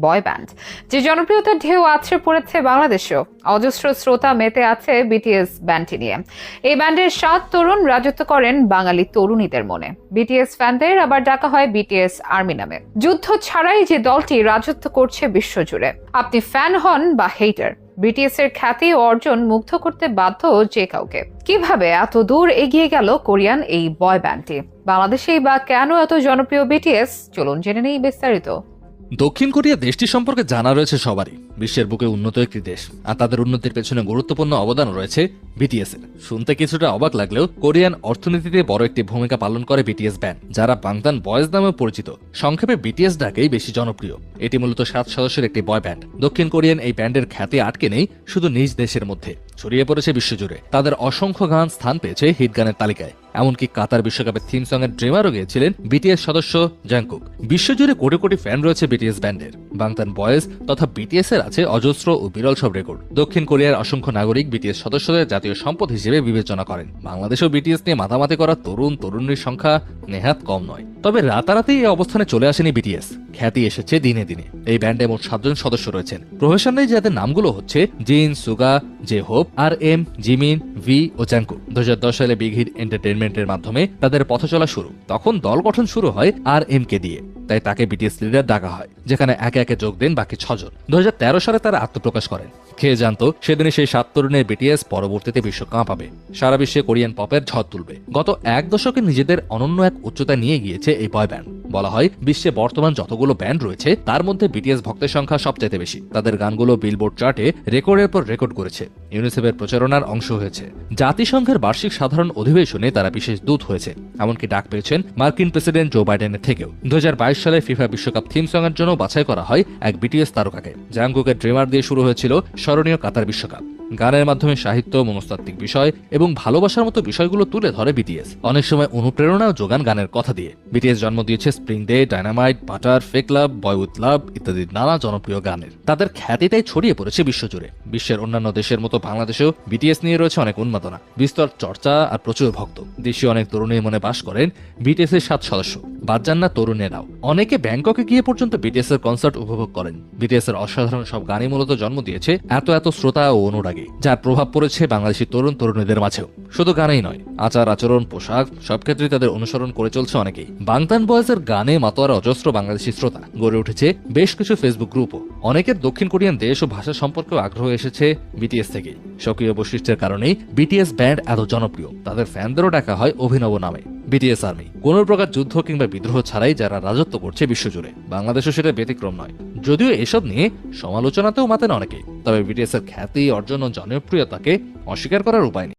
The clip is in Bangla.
বয় ব্যান্ড, যে জনপ্রিয়তার ঢেউ আছড়ে পড়েছে বাংলাদেশেও। অজস্র শ্রোতা মেতে আছে বিটিএস ব্যান্ডটি নিয়ে। এই ব্যান্ডের 7 তরুণ রাজত্ব করেন বাঙালি তরুণীদের মনে। বিটিএস ফ্যানদের আবার ডাকা হয় বিটিএস আর্মি নামে। যুদ্ধ ছাড়াই যে দলটি রাজত্ব করছে বিশ্বজুড়ে। আপনি ফ্যান হন বা হেটার, বিটিএস এর খ্যাতি ও অর্জন মুগ্ধ করতে বাধ্য যে কাউকে। কিভাবে এত দূর এগিয়ে গেল কোরিয়ান এই বয় ব্যান্ডটি? বাংলাদেশেই বা কেন এত জনপ্রিয় বিটিএস? চলুন জেনে নেই বিস্তারিত। দক্ষিণ কোরিয়া দেশটি সম্পর্কে জানা রয়েছে সবারই। বিশ্বের বুকে উন্নত একটি দেশ, আর তাদের উন্নতির পেছনে গুরুত্বপূর্ণ অবদান রয়েছে বিটিএস এর। শুনতে কিছুটা অবাক লাগলেও কোরিয়ান অর্থনীতিতে বড় একটি ভূমিকা পালন করে বিটিএস ব্যান্ড, যারা বাংতান বয়েজ নামে পরিচিত। সংক্ষেপে বিটিএস ডাকেই বেশি জনপ্রিয়। এটি মূলত 7 সদস্যের একটি বয় ব্যান্ড। দক্ষিণ কোরিয়ান এই ব্যান্ডের খ্যাতি আটকে নেই শুধু নিজ দেশের মধ্যে, ছড়িয়ে পড়েছে বিশ্বজুড়ে। তাদের অসংখ্য গান স্থান পেয়েছে হিট গানের তালিকায়। এমনকি কাতার বিশ্বকাপের থিম সং এর ড্রিমারও গিয়েছিলেন বিটিএস সদস্য জাংকুক। বিশ্বজুড়ে কোটি কোটি ফ্যান রয়েছে বিটিএস ব্যান্ডের। বাংতান বয়েজ তথা বিটিএস এর আছে অজস্র ও বিরল সব রেকর্ড। দক্ষিণ কোরিয়ার অসংখ্য নাগরিক বিটিএস সদস্যদের জাতীয় সম্পদ হিসেবে বিবেচনা করেন। বাংলাদেশেও বিটিএস নিয়ে মাতামাতি করা তরুণ তরুণীর সংখ্যা নেহাত কম নয়। তবে রাতারাতি এই অবস্থানে চলে আসেনি বিটিএস। খ্যাতি এসেছে দিনে দিনে। এই ব্যান্ডে মোট 7 জন সদস্য রয়েছেন। প্রফেশনালি যাদের নামগুলো হচ্ছে Jin, Suga, J Hope, R M, Jimin, V ও জাংকুক। 2010 সালে বিগ হিট এন্টারটেইনমেন্টের মাধ্যমে তাদের পথ চলা শুরু। তখন দল গঠন শুরু হয় আর এম কে দিয়ে, তাই তাকে বিটিএস লিডার ডাকা হয়, যেখানে একে একে যোগ দেন বাকি 6 জন। 2013 সালে তারা আত্মপ্রকাশ করেন। খেয়ে জানতো সেদিনে সেই 7 তরুণের বিটিএস পরবর্তীতে বিশ্ব কাঁপাবে, সারা বিশ্বে কোরিয়ান পপের ঝড় তুলবে। গত 1 দশকে নিজেদের অনন্য এক উচ্চতায় নিয়ে গিয়েছে এই বয় ব্যান্ড। বলা হয় বিশ্বে বর্তমান যতগুলো ব্যান্ড রয়েছে তার মধ্যে বিটিএস ভক্তের সংখ্যা সবচেয়ে বেশি। তাদের গানগুলো বিলবোর্ড চার্টে রেকর্ডের পর রেকর্ড করেছে, ইউনিসেফের প্রচারণার অংশ হয়েছে, জাতিসংঘের বার্ষিক সাধারণ অধিবেশনে তারা বিশেষ দূত হয়েছে, এমনকি ডাক পেয়েছেন মার্কিন প্রেসিডেন্ট জো বাইডেনের থেকেও। 2022 সালে ফিফা বিশ্বকাপ থিম সং এর জন্য বাছাই করা হয় এক বিটিএস তারকাকে। জাংকুকের ড্রিমার দিয়ে শুরু হয়েছিল স্মরণীয় কাতার বিশ্বকাপ। গানের মাধ্যমে সাহিত্য, মনস্তাত্ত্বিক বিষয় এবং ভালোবাসার মতো বিষয়গুলো তুলে ধরে বিটিএস। অনেক সময় অনুপ্রেরণাও যোগান গানের কথা দিয়ে। বিটিএস জন্ম দিয়েছে spring day, dynamite, butter, fake love, boy with love ইত্যাদি নানা জনপ্রিয় গানের। তাদের খ্যাতিটাই ছড়িয়ে পড়েছে বিশ্বজুড়ে। বিশ্বের অন্যান্য দেশের মতো বাংলাদেশেও বিটিএস নিয়ে রয়েছে অনেক উন্মাদনা, বিস্তর চর্চা আর প্রচুর ভক্ত। দেশীয় অনেক তরুণীর মনে বাস করেন বিটিএস এর 7 সদস্য। বাদ যান না তরুণেরাও। অনেকে ব্যাংককে গিয়ে পর্যন্ত বিটিএস এর কনসার্ট উপভোগ করেন। বিটিএস এর অসাধারণ সব গানই মূলত জন্ম দিয়েছে এত শ্রোতা ও অনুরাগী, যার প্রভাব পড়েছে বাংলাদেশি তরুণ তরুণীদের মাঝেও। শুধু গানেই নয়, আচার আচরণ, পোশাক, সব ক্ষেত্রেই তাদের অনুসরণ করে চলছে অনেকেই। বাংতান বয়েজের গানে মাতোয়ারা অজস্র বাংলাদেশি শ্রোতা। গড়ে উঠেছে বেশ কিছু ফেসবুক গ্রুপও। অনেকের দক্ষিণ কোরিয়ান দেশ ও ভাষা সম্পর্কেও আগ্রহ এসেছে বিটিএস থেকেই। সক্রিয় বৈশিষ্ট্যের কারণেই বিটিএস ব্যান্ড এত জনপ্রিয়। তাদের ফ্যানদেরও ডাকা হয় অভিনব নামে, বিটিএস আর্মি। কোন প্রকার যুদ্ধ কিংবা বিদ্রোহ ছাড়াই যারা রাজত্ব করছে বিশ্বজুড়ে। বাংলাদেশও সেটা ব্যতিক্রম নয়। যদিও এসব নিয়ে সমালোচনাতেও মাতেন অনেকে, তবে বিটিএস এর খ্যাতি, অর্জন ও জনপ্রিয়তাকে অস্বীকার করার উপায় নেই।